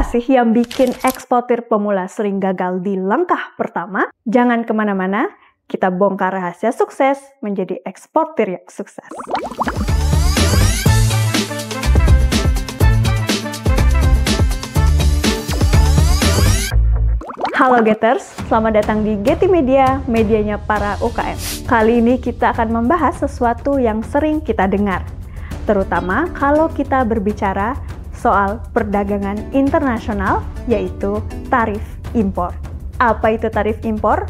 Apa sih yang bikin eksportir pemula sering gagal di langkah pertama? Jangan kemana-mana, kita bongkar rahasia sukses menjadi eksportir yang sukses. Halo Getters, selamat datang di Getty Media, medianya para UKM. Kali ini kita akan membahas sesuatu yang sering kita dengar, terutama kalau kita berbicara soal perdagangan internasional, yaitu tarif impor. Apa itu tarif impor?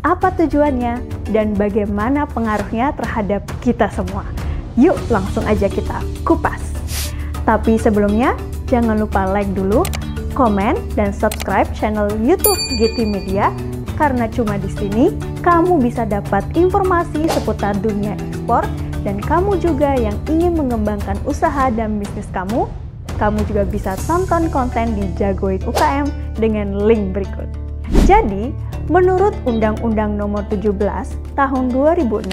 Apa tujuannya? Dan bagaimana pengaruhnya terhadap kita semua? Yuk langsung aja kita kupas. Tapi sebelumnya, jangan lupa like dulu, komen, dan subscribe channel YouTube Getty Media, karena cuma di sini kamu bisa dapat informasi seputar dunia ekspor, dan kamu juga yang ingin mengembangkan usaha dan bisnis kamu juga bisa tonton konten di Jagoin UKM dengan link berikut. Jadi, menurut Undang-Undang Nomor 17 Tahun 2006,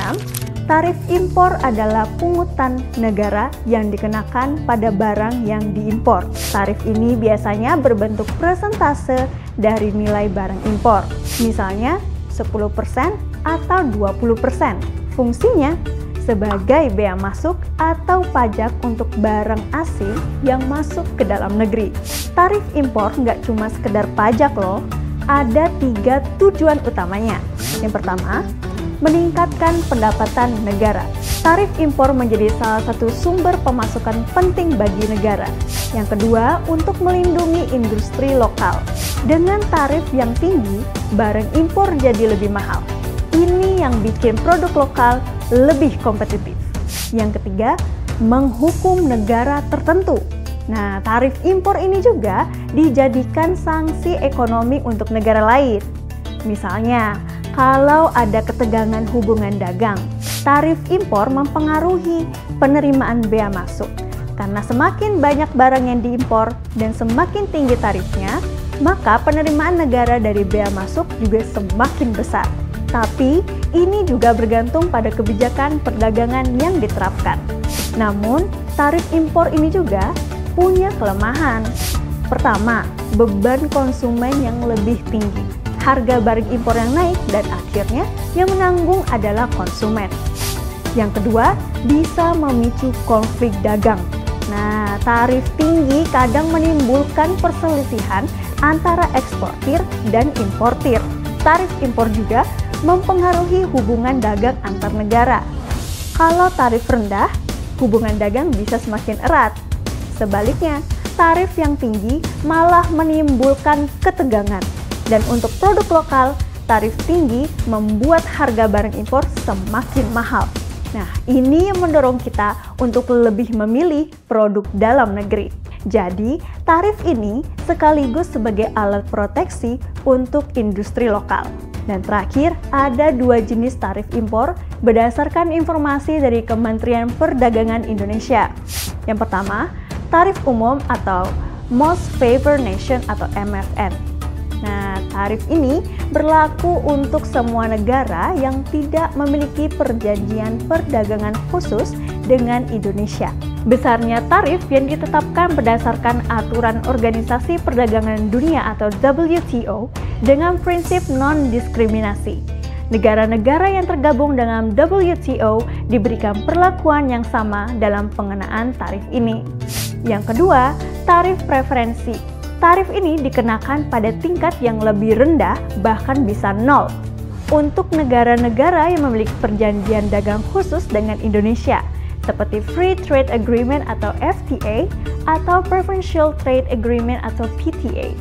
tarif impor adalah pungutan negara yang dikenakan pada barang yang diimpor. Tarif ini biasanya berbentuk persentase dari nilai barang impor, misalnya 10% atau 20%. Fungsinya sebagai bea masuk atau pajak untuk barang asing yang masuk ke dalam negeri. Tarif impor nggak cuma sekedar pajak loh, ada 3 tujuan utamanya. Yang pertama, meningkatkan pendapatan negara. Tarif impor menjadi salah satu sumber pemasukan penting bagi negara. Yang kedua, untuk melindungi industri lokal. Dengan tarif yang tinggi, barang impor jadi lebih mahal. Ini yang bikin produk lokal lebih kompetitif. Yang ketiga, menghukum negara tertentu. Nah, tarif impor ini juga dijadikan sanksi ekonomi untuk negara lain. Misalnya, kalau ada ketegangan hubungan dagang, tarif impor mempengaruhi penerimaan bea masuk. Karena semakin banyak barang yang diimpor dan semakin tinggi tarifnya, maka penerimaan negara dari bea masuk juga semakin besar. Tapi, ini juga bergantung pada kebijakan perdagangan yang diterapkan. Namun, tarif impor ini juga punya kelemahan. Pertama, beban konsumen yang lebih tinggi. Harga barang impor yang naik dan akhirnya yang menanggung adalah konsumen. Yang kedua, bisa memicu konflik dagang. Nah, tarif tinggi kadang menimbulkan perselisihan antara eksportir dan importir. Tarif impor juga mempengaruhi hubungan dagang antar negara. Kalau tarif rendah, hubungan dagang bisa semakin erat. Sebaliknya, tarif yang tinggi malah menimbulkan ketegangan. Dan untuk produk lokal, tarif tinggi membuat harga barang impor semakin mahal. Nah, ini yang mendorong kita untuk lebih memilih produk dalam negeri. Jadi, tarif ini sekaligus sebagai alat proteksi untuk industri lokal. Dan terakhir, ada 2 jenis tarif impor berdasarkan informasi dari Kementerian Perdagangan Indonesia. Yang pertama, tarif umum atau Most Favored Nation atau MFN. Nah, tarif ini berlaku untuk semua negara yang tidak memiliki perjanjian perdagangan khusus dengan Indonesia. Besarnya tarif yang ditetapkan berdasarkan aturan Organisasi Perdagangan Dunia atau WTO dengan prinsip non-diskriminasi. Negara-negara yang tergabung dengan WTO diberikan perlakuan yang sama dalam pengenaan tarif ini. Yang kedua, tarif preferensi. Tarif ini dikenakan pada tingkat yang lebih rendah, bahkan bisa 0, untuk negara-negara yang memiliki perjanjian dagang khusus dengan Indonesia, seperti Free Trade Agreement atau FTA atau Preferential Trade Agreement atau PTA.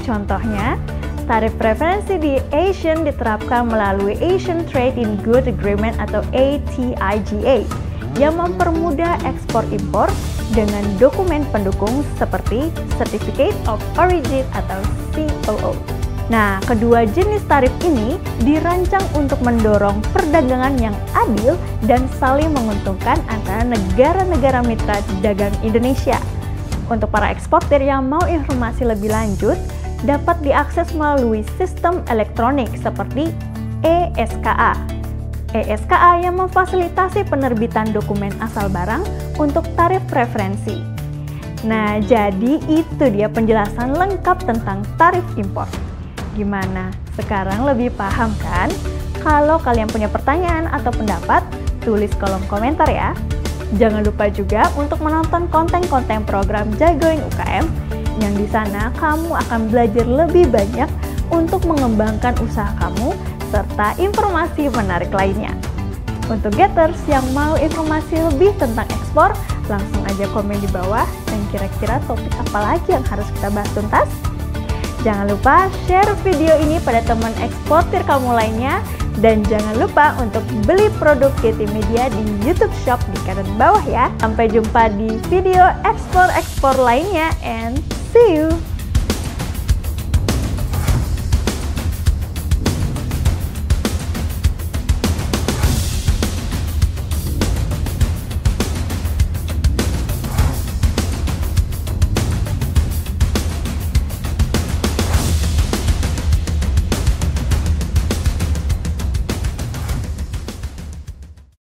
Contohnya, tarif preferensi di ASEAN diterapkan melalui Asian Trade in Goods Agreement atau ATIGA yang mempermudah ekspor impor dengan dokumen pendukung seperti Certificate of Origin atau COO. Nah, kedua jenis tarif ini dirancang untuk mendorong perdagangan yang adil dan saling menguntungkan antara negara-negara mitra dagang Indonesia. Untuk para eksportir yang mau informasi lebih lanjut, dapat diakses melalui sistem elektronik seperti ESKA. ESKA yang memfasilitasi penerbitan dokumen asal barang untuk tarif preferensi. Nah, jadi itu dia penjelasan lengkap tentang tarif impor. Gimana? Sekarang lebih paham kan? Kalau kalian punya pertanyaan atau pendapat, tulis kolom komentar ya. Jangan lupa juga untuk menonton konten-konten program Jagoin UKM, yang di sana kamu akan belajar lebih banyak untuk mengembangkan usaha kamu, serta informasi menarik lainnya. Untuk Getters yang mau informasi lebih tentang ekspor, langsung aja komen di bawah dan kira-kira topik apa lagi yang harus kita bahas tuntas. Jangan lupa share video ini pada teman eksportir kamu lainnya, dan jangan lupa untuk beli produk GT Media di YouTube Shop di kanan bawah ya. Sampai jumpa di video ekspor-ekspor lainnya, and see you!